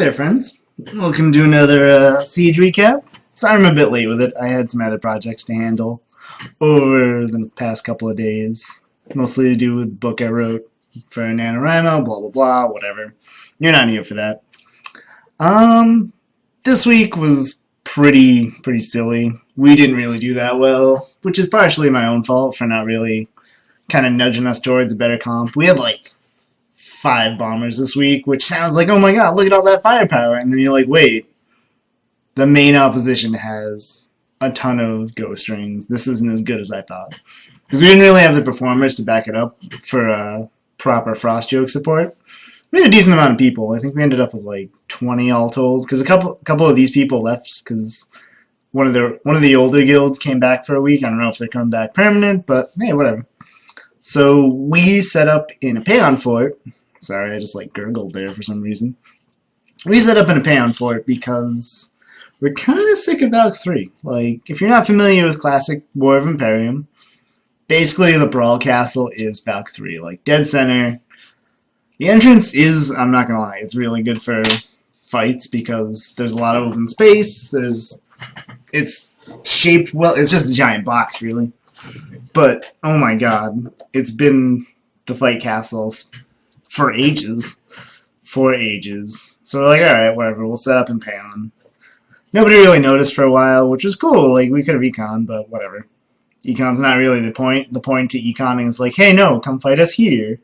there, friends. Welcome to another Siege recap. Sorry I'm a bit late with it. I had some other projects to handle over the past couple of days. Mostly to do with the book I wrote for NaNoWriMo, blah blah blah, whatever. You're not here for that. This week was pretty silly. We didn't really do that well, which is partially my own fault for not really kind of nudging us towards a better comp. We had like 5 bombers this week, which sounds like, oh my god, look at all that firepower. And then you're like, wait, the main opposition has a ton of ghost rings. This isn't as good as I thought. Because we didn't really have the performers to back it up for proper frost joke support. We had a decent amount of people. I think we ended up with like 20 all told. Because a couple of these people left because one of the older guilds came back for a week. I don't know if they're coming back permanent, but hey, whatever. So we set up in a Payon fort. Sorry, I just like gurgled there for some reason. We set up in a Payon fort because we're kind of sick of Valk 3. Like, if you're not familiar with classic War of Imperium, basically the Brawl Castle is Valk 3. Like, dead center. The entrance is, I'm not gonna lie, it's really good for fights because there's a lot of open space. It's shaped well. It's just a giant box, really. But, oh my god, it's been the fight castles for ages. So we're like, alright, whatever, we'll set up in Payon. Nobody really noticed for a while, which was cool. Like, we could have econ, but whatever. Econ's not really the point. The point to econing is like, hey, no, come fight us here.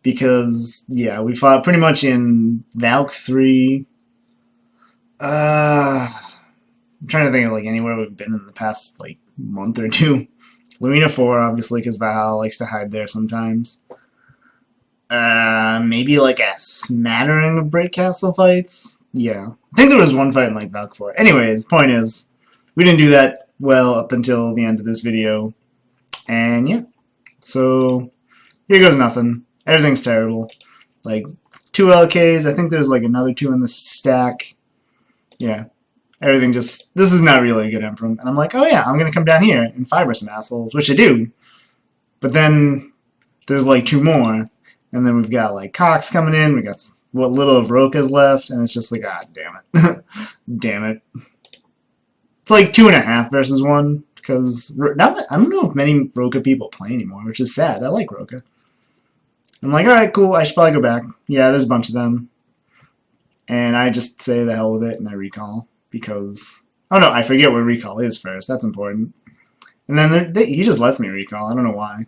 Because, yeah, we fought pretty much in Valk 3. I'm trying to think of, like, anywhere we've been in the past, like, month or two. Lumina 4, obviously, because Valhalla likes to hide there sometimes. Maybe like a smattering of Break Castle fights? Yeah. I think there was one fight in like Valk 4. Anyways, the point is, we didn't do that well up until the end of this video. And yeah. So, here goes nothing. Everything's terrible. Like, 2 LKs, I think there's like another 2 in this stack. Yeah. Everything just, this is not really a good Emperor. And I'm like, oh yeah, I'm gonna come down here and fiber some assholes, which I do. But then, there's like 2 more. And then we've got like Cox coming in, we got what little of Roka's left, and it's just like, ah, damn it. Damn it. It's like 2.5 versus 1, because I don't know if many Roka people play anymore, which is sad. I like Roka. I'm like, alright, cool, I should probably go back. Yeah, there's a bunch of them. And I just say the hell with it, and I recall, because, oh no, I forget what recall is first, that's important. And then he just lets me recall, I don't know why.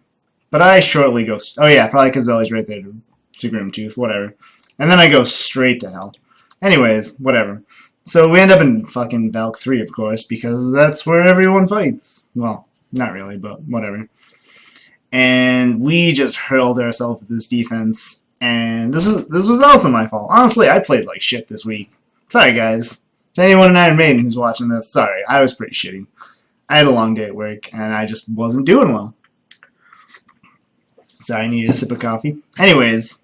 But I shortly go, oh yeah, probably because Ellie's right there to Grim Tooth, whatever. And then I go straight to hell. Anyways, whatever. So we end up in fucking Valk 3, of course, because that's where everyone fights. Well, not really, but whatever. And we just hurled ourselves with this defense, and this was also my fault. Honestly, I played like shit this week. Sorry, guys. To anyone in Iron Maiden who's watching this, sorry, I was pretty shitty. I had a long day at work, and I just wasn't doing well. Sorry, I needed a sip of coffee. Anyways,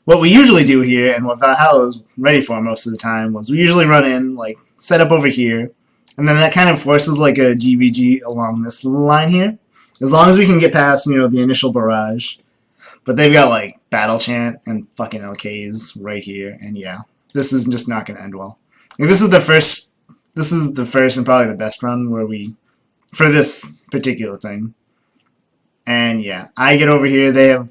what we usually do here, and what Valhalla was ready for most of the time, was we usually run in, like, set up over here, and then that kind of forces, like, a GVG along this little line here, as long as we can get past, you know, the initial barrage. But they've got, like, Battle Chant and fucking LKs right here, and yeah, this is just not going to end well. Like, this is the first and probably the best run where for this particular thing. And yeah, I get over here, they have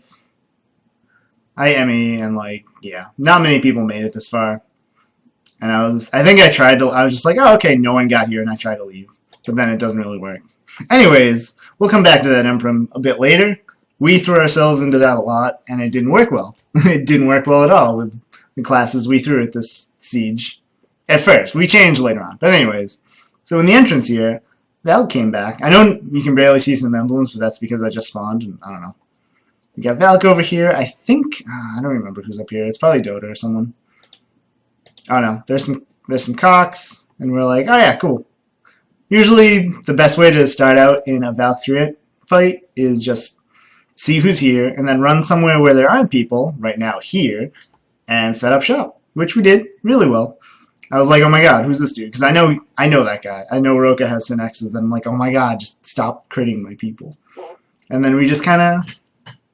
IME, and like, yeah, not many people made it this far. And I was just like, oh, okay, no one got here, and I tried to leave. But then it doesn't really work. Anyways, we'll come back to that Emperor a bit later. We threw ourselves into that a lot, and it didn't work well. It didn't work well at all with the classes we threw at this siege. At first, we changed later on. But anyways, so in the entrance here, Valk came back. I know you can barely see some emblems, but that's because I just spawned, and I don't know. We got Valk over here. I think, I don't remember who's up here. It's probably Dota or someone. Oh no, there's some Cox, and we're like, oh yeah, cool. Usually, the best way to start out in a Valk 3 fight is just see who's here, and then run somewhere where there aren't people, right now here, and set up shop, which we did really well. I was like, oh my god, who's this dude? Because I know that guy. I know Roka has Synexes, and I'm like, oh my god, just stop critting my people. And then we just kind of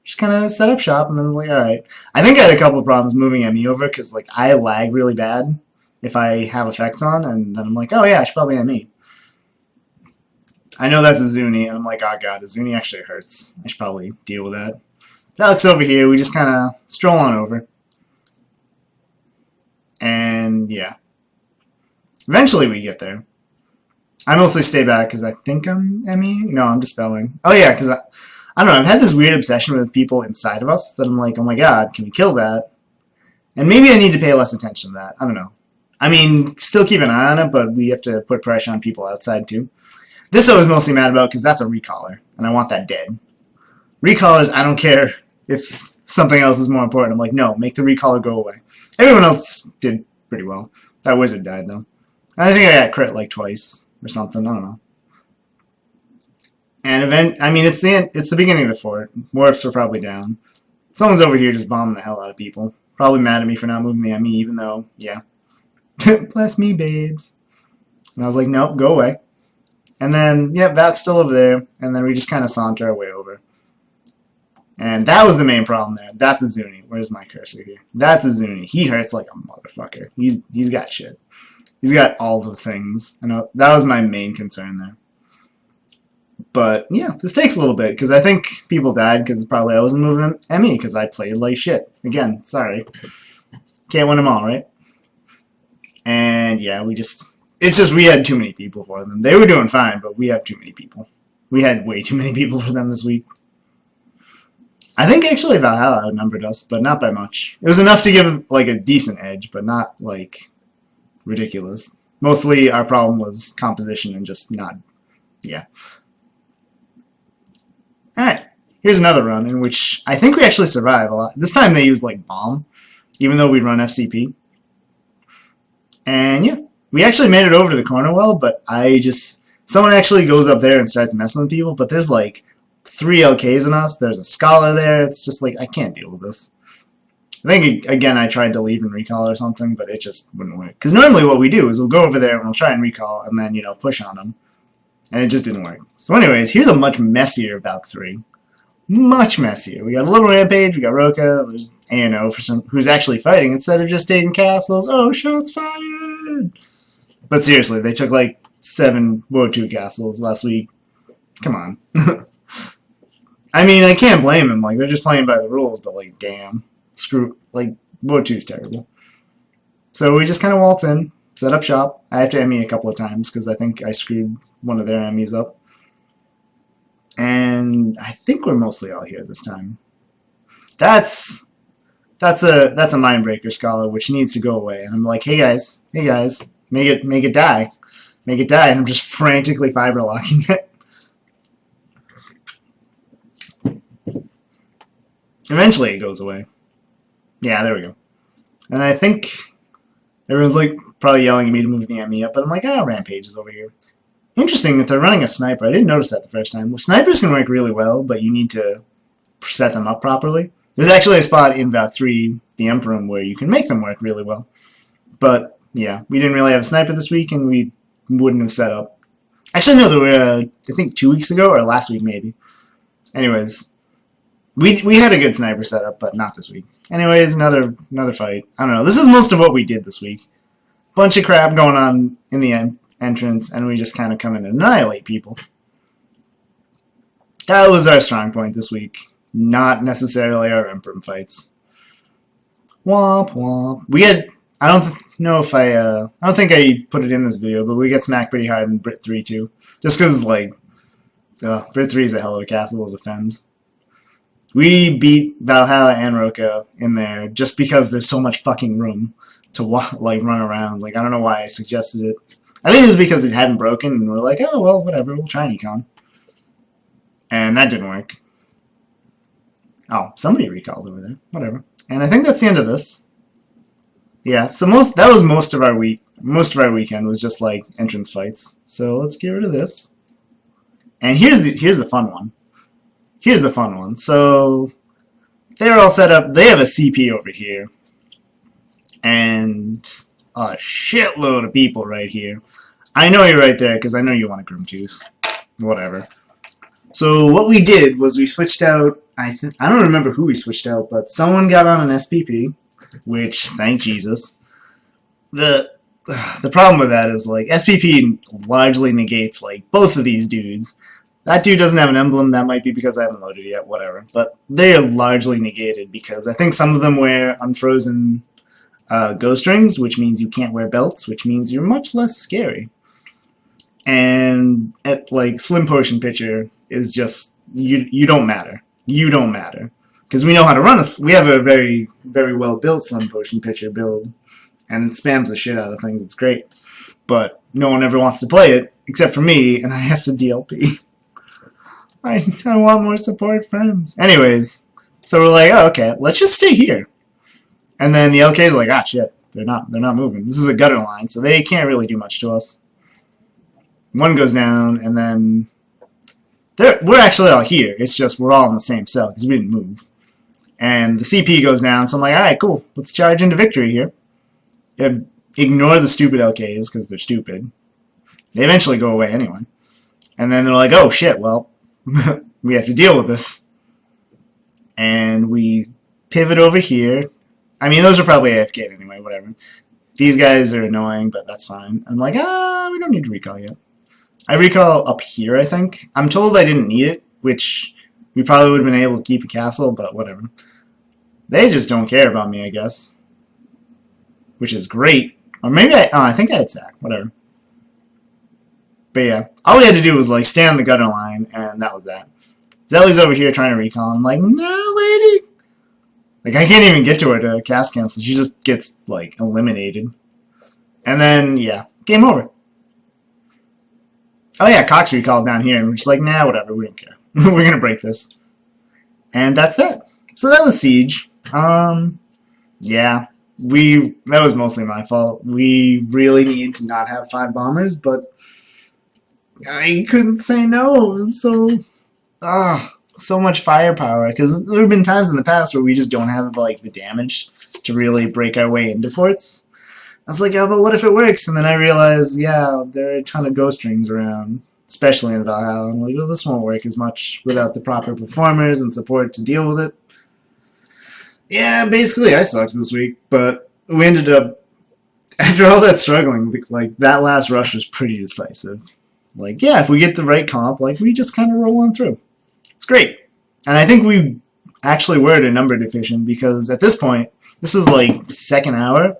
just kind of set up shop, and then I was like, alright. I think I had a couple of problems moving ME over, because like I lag really bad if I have effects on, and then I'm like, oh yeah, I should probably ME. I know that's a Zuni, and I'm like, oh god, a Zuni actually hurts. I should probably deal with that. Alex over here, we just kind of stroll on over. And yeah. Eventually we get there. I mostly stay back because I think I'm ME. No, I'm dispelling. Oh yeah, because I don't know, I've had this weird obsession with people inside of us that I'm like, oh my god, can we kill that? And maybe I need to pay less attention to that. I don't know. I mean, still keep an eye on it, but we have to put pressure on people outside too. This I was mostly mad about because that's a recaller, and I want that dead. Recallers, I don't care if something else is more important. I'm like, no, make the recaller go away. Everyone else did pretty well. That wizard died, though. I think I got crit like twice or something. I don't know. And I mean, it's the beginning of the fort. Warps are probably down. Someone's over here just bombing the hell out of people. Probably mad at me for not moving the ME, even though, yeah. Bless me, babes. And I was like, nope, go away. And then, yeah, Valk's still over there. And then we just kind of saunter our way over. And that was the main problem there. That's a Zuni. Where's my cursor here? That's a Zuni. He hurts like a motherfucker. He's got shit. He's got all the things. And that was my main concern there. But, yeah, this takes a little bit, because I think people died because probably I wasn't moving ME, because I played like shit. Again, sorry. Can't win them all, right? And, yeah, it's just we had too many people for them. They were doing fine, but we have too many people. We had way too many people for them this week. I think actually Valhalla outnumbered us, but not by much. It was enough to give like a decent edge, but not like ridiculous. Mostly our problem was composition and just not, yeah. Alright, here's another run in which I think we actually survive a lot. This time they used like bomb, even though we run FCP. And yeah, we actually made it over to the corner well, but someone actually goes up there and starts messing with people, but there's like 3 LKs in us, there's a scholar there, it's just like, I can't deal with this. I think, again, I tried to leave and recall or something, but it just wouldn't work. Because normally what we do is we'll go over there and we'll try and recall, and then, you know, push on them. And it just didn't work. So anyways, here's a much messier Valk 3. Much messier. We got a little Rampage, we got Roka, there's ANO who's actually fighting instead of just taking castles. Oh, shots fired! But seriously, they took like 7 WoE castles last week. Come on. I mean, I can't blame them. Like, they're just playing by the rules, but, like, damn. Screw, like, WoE2's terrible. So we just kind of waltz in, set up shop. I have to ME a couple of times, because I think I screwed one of their MEs up. And I think we're mostly all here this time. That's a Mindbreaker Scholar, which needs to go away. And I'm like, hey guys, make it die. Make it die, and I'm just frantically fiber locking it. Eventually it goes away. Yeah, there we go. And I think everyone's like probably yelling at me to move the ME up, but I'm like, oh, Rampage is over here. Interesting that they're running a sniper. I didn't notice that the first time. Well, snipers can work really well, but you need to set them up properly. There's actually a spot in Valk 3, the Emperor, where you can make them work really well. But, yeah, we didn't really have a sniper this week, and we wouldn't have set up. Actually, no, there were, I think 2 weeks ago, or last week maybe. Anyways, we had a good sniper setup, but not this week. Anyways, another fight. I don't know. This is most of what we did this week. Bunch of crap going on in the entrance, and we just kind of come in and annihilate people. That was our strong point this week. Not necessarily our Emperor fights. Womp womp. We had, I don't know if I don't think I put it in this video, but we get smacked pretty hard in Brit 3 too. Just because, like, Brit 3 is a hell of a castle to defend. We beat Valhalla and Roka in there just because there's so much fucking room to like run around. Like, I don't know why I suggested it. I think it was because it hadn't broken, and we're like, oh, well, whatever, we'll try an econ. And that didn't work. Oh, somebody recalled over there. Whatever. And I think that's the end of this. Yeah, so that was most of our week. Most of our weekend was just like entrance fights. So let's get rid of this. And here's the fun one. Here's the fun one. So they're all set up. They have a CP over here. And a shitload of people right here. I know you're right there because I know you want a Grim Tooth. Whatever. So what we did was we switched out. I don't remember who we switched out, but someone got on an SPP, which thank Jesus. The problem with that is like SPP largely negates like both of these dudes. That dude doesn't have an emblem. That might be because I haven't loaded it yet. Whatever. But they are largely negated because I think some of them wear unfrozen ghost rings, which means you can't wear belts, which means you're much less scary. And like Slim Potion Pitcher is just you don't matter. You don't matter because we know how to run we have a very well built Slim Potion Pitcher build, and it spams the shit out of things. It's great, but no one ever wants to play it except for me, and I have to DLP. I want more support friends. Anyways, so we're like, oh, okay, let's just stay here. And then the LK's like, ah, shit, they're not moving. This is a gutter line, so they can't really do much to us. One goes down, and then we're actually all here. It's just we're all in the same cell because we didn't move. And the CP goes down, so I'm like, all right, cool, let's charge into victory here. Ignore the stupid LKs because they're stupid. They eventually go away anyway. And then they're like, oh shit, well, we have to deal with this. And we pivot over here. I mean, those are probably AFK anyway, whatever. These guys are annoying, but that's fine. I'm like, we don't need to recall yet. I recall up here, I think. I'm told I didn't need it, which we probably would have been able to keep a castle, but whatever. They just don't care about me, I guess. Which is great. Or maybe I think I had sack, whatever. But yeah, all we had to do was like stay on the gutter line, and that was that. Zelly's over here trying to recall. I'm like, no, lady. Like, I can't even get to her to cast cancel. She just gets, like, eliminated. And then, yeah, game over. Oh yeah, Cox recalled down here, and we're just like, nah, whatever, we don't care. We're gonna break this. And that's that. So that was Siege. Yeah, that was mostly my fault. We really need to not have 5 bombers, but I couldn't say no. It was so much firepower, because there have been times in the past where we just don't have like the damage to really break our way into forts. I was like, yeah, but what if it works? And then I realized, yeah, there are a ton of ghost rings around, especially in Valhalla. I'm like, well, this won't work as much without the proper performers and support to deal with it. Yeah, basically I sucked this week, but we ended up, after all that struggling, like, that last rush was pretty decisive. Like, yeah, if we get the right comp, like, we just kind of roll on through. It's great. And I think we actually were at a number deficient, because at this point, this was like second hour,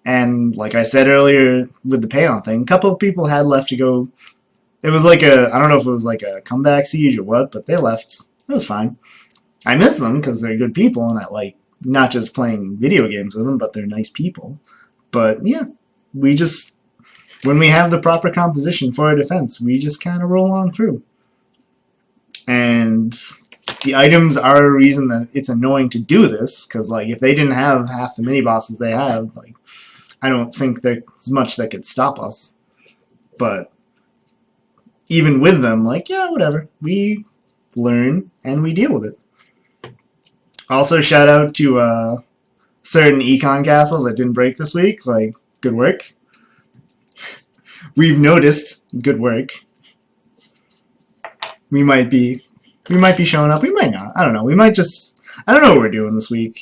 and like I said earlier with the pay-on thing, a couple of people had left to go. It was like I don't know if it was like a comeback siege or what, but they left. It was fine. I miss them because they're good people, and I like not just playing video games with them, but they're nice people. But yeah, we just, when we have the proper composition for our defense, we just kind of roll on through. And the items are a reason that it's annoying to do this, because like if they didn't have half the mini bosses they have, like I don't think there's much that could stop us. But even with them, like, yeah, whatever, we learn and we deal with it. Also, shout out to certain econ castles that didn't break this week. Like, good work. We've noticed, good work. We might be showing up. We might not. I don't know. We might just, I don't know what we're doing this week.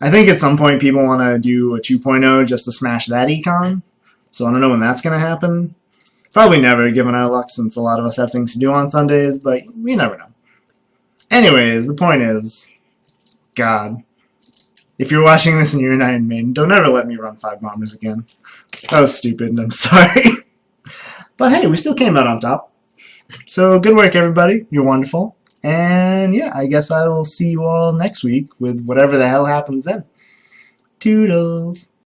I think at some point people want to do a 2.0 just to smash that econ. So I don't know when that's going to happen. Probably never, given our luck, since a lot of us have things to do on Sundays, but we never know. Anyways, the point is, God, if you're watching this and you're an Iron Maiden, don't ever let me run 5 bombers again. That was stupid, and I'm sorry. But hey, we still came out on top. So good work, everybody. You're wonderful. And yeah, I guess I will see you all next week with whatever the hell happens then. Toodles.